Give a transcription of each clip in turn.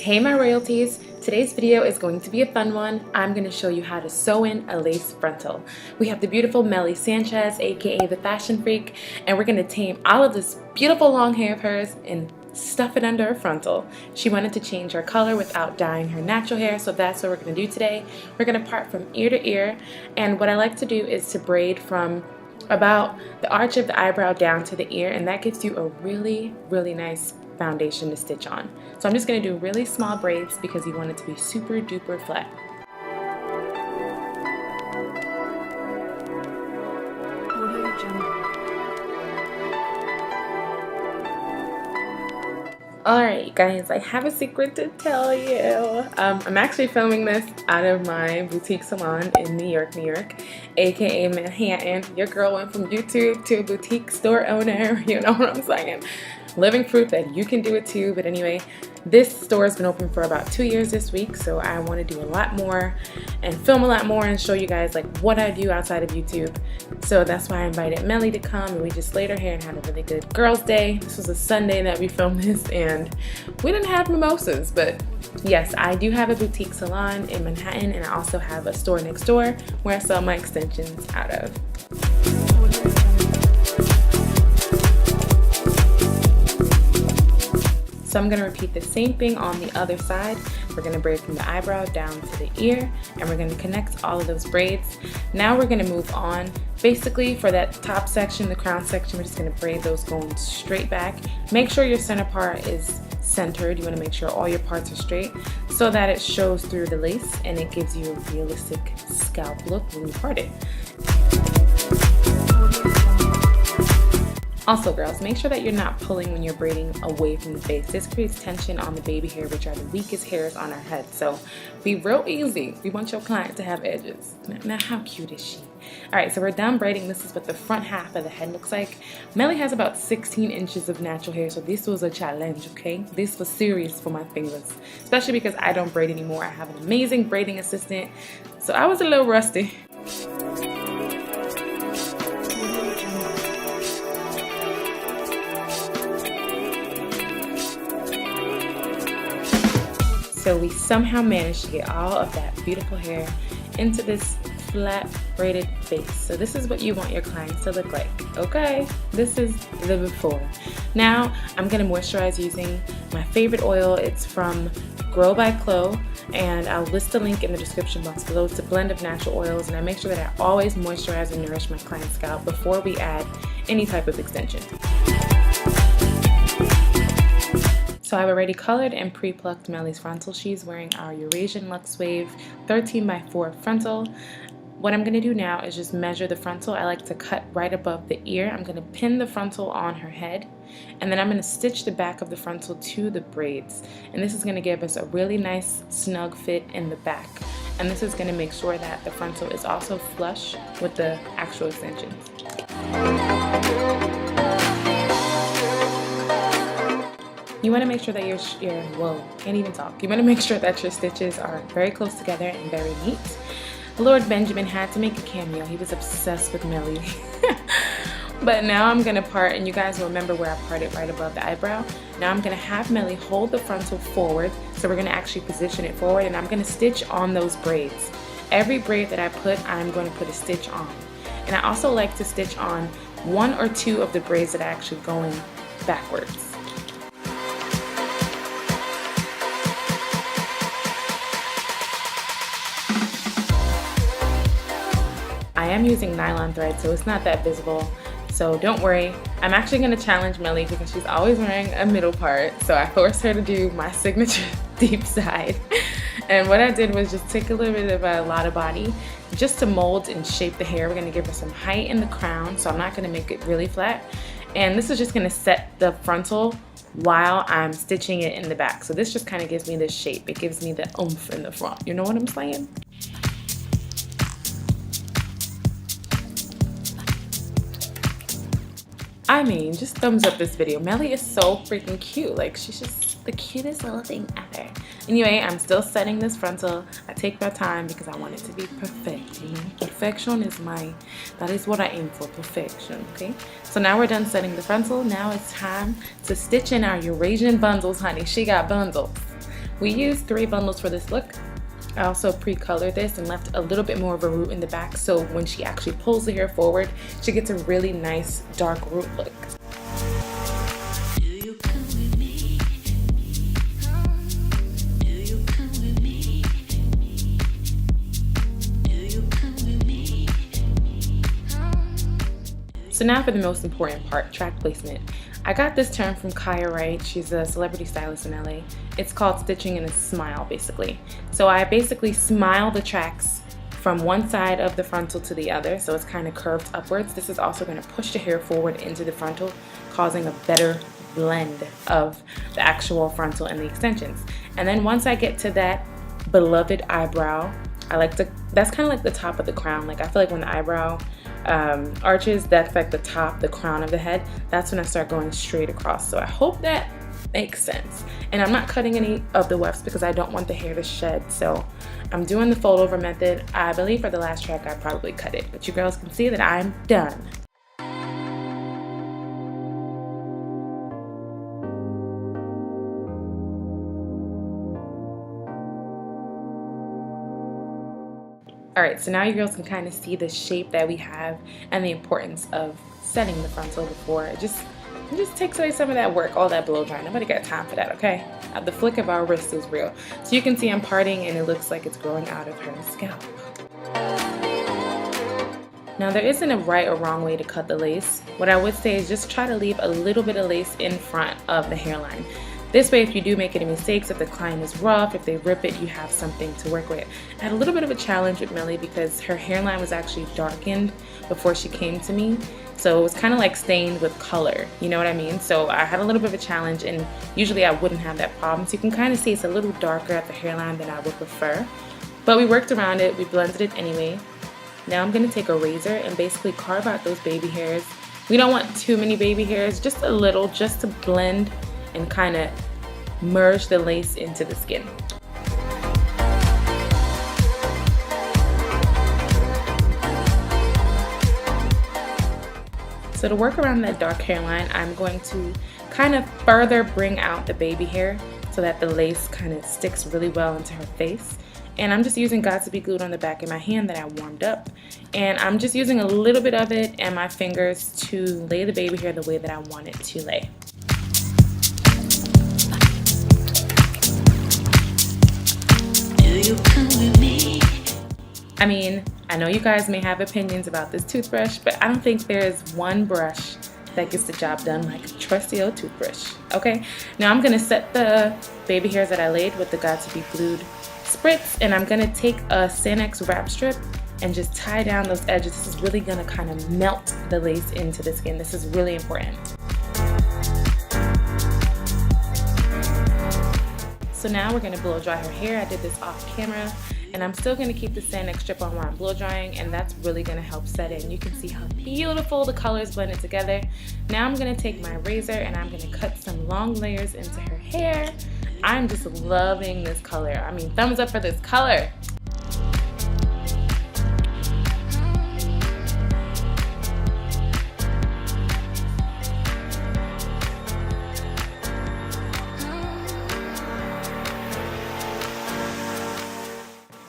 Hey my royalties, today's video is going to be a fun one. I'm going to show you how to sew in a lace frontal. We have the beautiful Melly Sanchez, aka the Fashion Freak, and we're going to tame all of this beautiful long hair of hers and stuff it under a frontal. She wanted to change her color without dyeing her natural hair, so that's what we're going to do today. We're going to part from ear to ear, and what I like to do is to braid from about the arch of the eyebrow down to the ear, and that gives you a really nice foundation to stitch on. So I'm just going to do really small braids because you want it to be super duper flat. Alright guys, I have a secret to tell you. I'm actually filming this out of my boutique salon in New York, aka Manhattan. Your girl went from YouTube to a boutique store owner, you know what I'm saying? Living proof that you can do it too. But anyway, this store has been open for about 2 years this week, so I want to do a lot more and film a lot more and show you guys like what I do outside of YouTube. So that's why I invited Melly to come, and we just laid her hair and had a really good girls' day. This was a Sunday that we filmed this, and we didn't have mimosas, but yes, I do have a boutique salon in Manhattan, and I also have a store next door where I sell my extensions out of. So I'm going to repeat the same thing on the other side. We're going to braid from the eyebrow down to the ear, and we're going to connect all of those braids. Now we're going to move on. Basically, for that top section, the crown section, we're just going to braid those going straight back. Make sure your center part is centered. You want to make sure all your parts are straight so that it shows through the lace and it gives you a realistic scalp look when you part it. Also girls, make sure that you're not pulling when you're braiding away from the face. This creates tension on the baby hair, which are the weakest hairs on our head. So be real easy. We want your client to have edges. Now how cute is she? Alright, so we're done braiding. This is what the front half of the head looks like. Melly has about 16 inches of natural hair, so this was a challenge, okay? This was serious for my fingers, especially because I don't braid anymore. I have an amazing braiding assistant, so I was a little rusty. So we somehow managed to get all of that beautiful hair into this flat braided face. So this is what you want your clients to look like, okay? This is the before. Now I'm gonna moisturize using my favorite oil. It's from Grow by Chloe, and I'll list the link in the description box below. It's a blend of natural oils, and I make sure that I always moisturize and nourish my client's scalp before we add any type of extension. So I've already colored and pre-plucked Melly's frontal. She's wearing our Eurasian Luxe Wave 13x4 frontal. What I'm going to do now is just measure the frontal. I like to cut right above the ear. I'm going to pin the frontal on her head, and then I'm going to stitch the back of the frontal to the braids. And this is going to give us a really nice snug fit in the back. And this is going to make sure that the frontal is also flush with the actual extensions. You want to make sure that can't even talk. You want to make sure that your stitches are very close together and very neat. Lord Benjamin had to make a cameo. He was obsessed with Melly. But now I'm going to part, and you guys will remember where I parted right above the eyebrow. Now I'm going to have Melly hold the frontal forward. So we're going to actually position it forward, and I'm going to stitch on those braids. Every braid that I put, I'm going to put a stitch on. And I also like to stitch on 1 or 2 of the braids that are actually going backwards. I am using nylon thread, so it's not that visible, so don't worry. I'm actually going to challenge Melly because she's always wearing a middle part, so I forced her to do my signature deep side. And what I did was just take a little bit of a lot of body just to mold and shape the hair. We're going to give her some height in the crown, so I'm not going to make it really flat. And this is just going to set the frontal while I'm stitching it in the back. So this just kind of gives me this shape. It gives me the oomph in the front. You know what I'm saying? I mean, just thumbs up this video. Melly is so freaking cute. Like, she's just the cutest little thing ever. Anyway, I'm still setting this frontal. I take my time because I want it to be perfect, you know? Perfection is that is what I aim for, perfection, okay? So now we're done setting the frontal. Now it's time to stitch in our Eurasian bundles, honey. She got bundles. We used 3 bundles for this look. I also pre-colored this and left a little bit more of a root in the back, so when she actually pulls the hair forward, she gets a really nice dark root look. So now for the most important part, track placement. I got this term from Kaya Wright. She's a celebrity stylist in LA. It's called stitching in a smile, basically. So I basically smile the tracks from one side of the frontal to the other, so it's kind of curved upwards. This is also going to push the hair forward into the frontal, causing a better blend of the actual frontal and the extensions. And then once I get to that beloved eyebrow, that's kind of like the top of the crown. Like, I feel like when the eyebrow arches, that's like the top, the crown of the head. That's when I start going straight across. So I hope that makes sense. And I'm not cutting any of the wefts because I don't want the hair to shed. So I'm doing the fold over method. I believe for the last track I probably cut it, but you girls can see that I'm done. Alright, so now you girls can kind of see the shape that we have and the importance of setting the frontal before. It just takes away some of that work, all that blow drying. Nobody got time for that, okay? The flick of our wrist is real. So you can see I'm parting and it looks like it's growing out of her scalp. Now there isn't a right or wrong way to cut the lace. What I would say is just try to leave a little bit of lace in front of the hairline. This way, if you do make any mistakes, if the client is rough, if they rip it, you have something to work with. I had a little bit of a challenge with Millie because her hairline was actually darkened before she came to me. So it was kind of like stained with color, you know what I mean? So I had a little bit of a challenge, and usually I wouldn't have that problem. So you can kind of see it's a little darker at the hairline than I would prefer. But we worked around it, we blended it anyway. Now I'm gonna take a razor and basically carve out those baby hairs. We don't want too many baby hairs, just a little, just to blend and kind of merge the lace into the skin. So to work around that dark hairline, I'm going to kind of further bring out the baby hair so that the lace kind of sticks really well into her face. And I'm just using Got to Be Glued on the back of my hand that I warmed up. And I'm just using a little bit of it and my fingers to lay the baby hair the way that I want it to lay. I mean, I know you guys may have opinions about this toothbrush, but I don't think there is one brush that gets the job done like a trusty old toothbrush, okay? Now I'm gonna set the baby hairs that I laid with the Got to Be Glued spritz, and I'm gonna take a Sanex wrap strip and just tie down those edges. This is really gonna kind of melt the lace into the skin. This is really important. So now we're gonna blow dry her hair. I did this off camera, and I'm still gonna keep the Sanex strip on while I'm blow drying, and that's really gonna help set in. You can see how beautiful the colors blended together. Now I'm gonna take my razor and I'm gonna cut some long layers into her hair. I'm just loving this color. I mean, thumbs up for this color.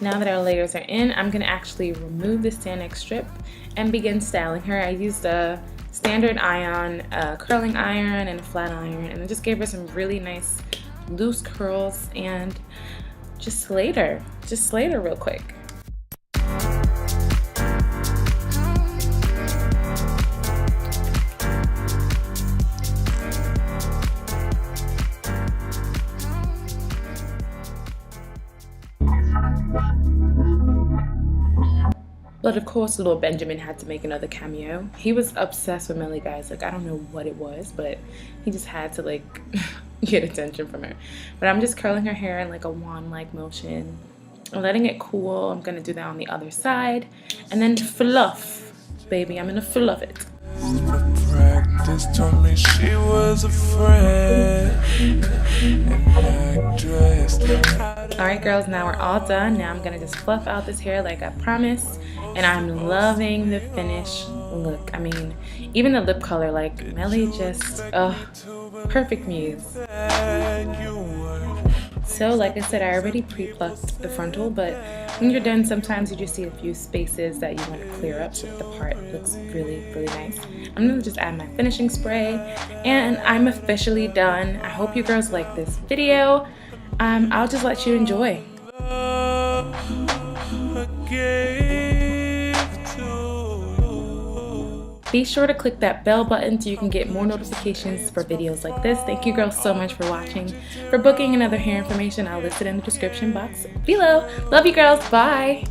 Now that our layers are in, I'm going to actually remove the Sanex strip and begin styling her. I used a standard iron, a curling iron, and a flat iron, and I just gave her some really nice loose curls and just slayed her real quick. But of course, little Benjamin had to make another cameo. He was obsessed with Millie, guys. Like, I don't know what it was, but he just had to, like, get attention from her. But I'm just curling her hair in, like, a wand-like motion. I'm letting it cool. I'm gonna do that on the other side. And then fluff, baby. I'm gonna fluff it. Practice told me she was a friend, an actress. Alright girls, now we're all done. Now I'm gonna just fluff out this hair like I promised, and I'm loving the finished look. I mean, even the lip color, like Melly just, perfect muse. So like I said, I already pre-plucked the frontal, but when you're done, sometimes you just see a few spaces that you want to clear up so that the part looks really, really nice. I'm gonna just add my finishing spray, and I'm officially done. I hope you girls like this video. I'll just let you enjoy. Be sure to click that bell button so you can get more notifications for videos like this. Thank you girls so much for watching. For booking and other hair information, I'll list it in the description box below. Love you girls. Bye.